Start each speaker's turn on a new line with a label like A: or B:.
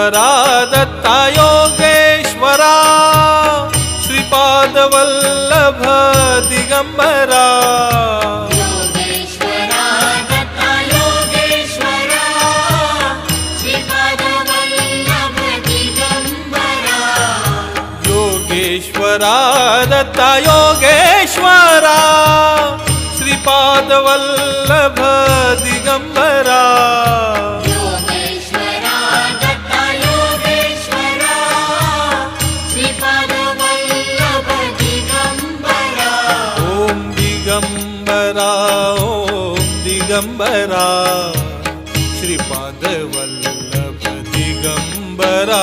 A: Yogeshwara Dutta Yogeshwara Shripad Vallabh Digambara
B: Yogeshwara Dutta Yogeshwara Shripad Vallabh Digambara
A: Yogeshwara Dutta Yogeshwara Shripad Vallabh Digambara
B: Yogeshwara Dutta Yogeshwara Shripad Vallabh Digambara
A: Om Digambara Shripad Vallabh Digambara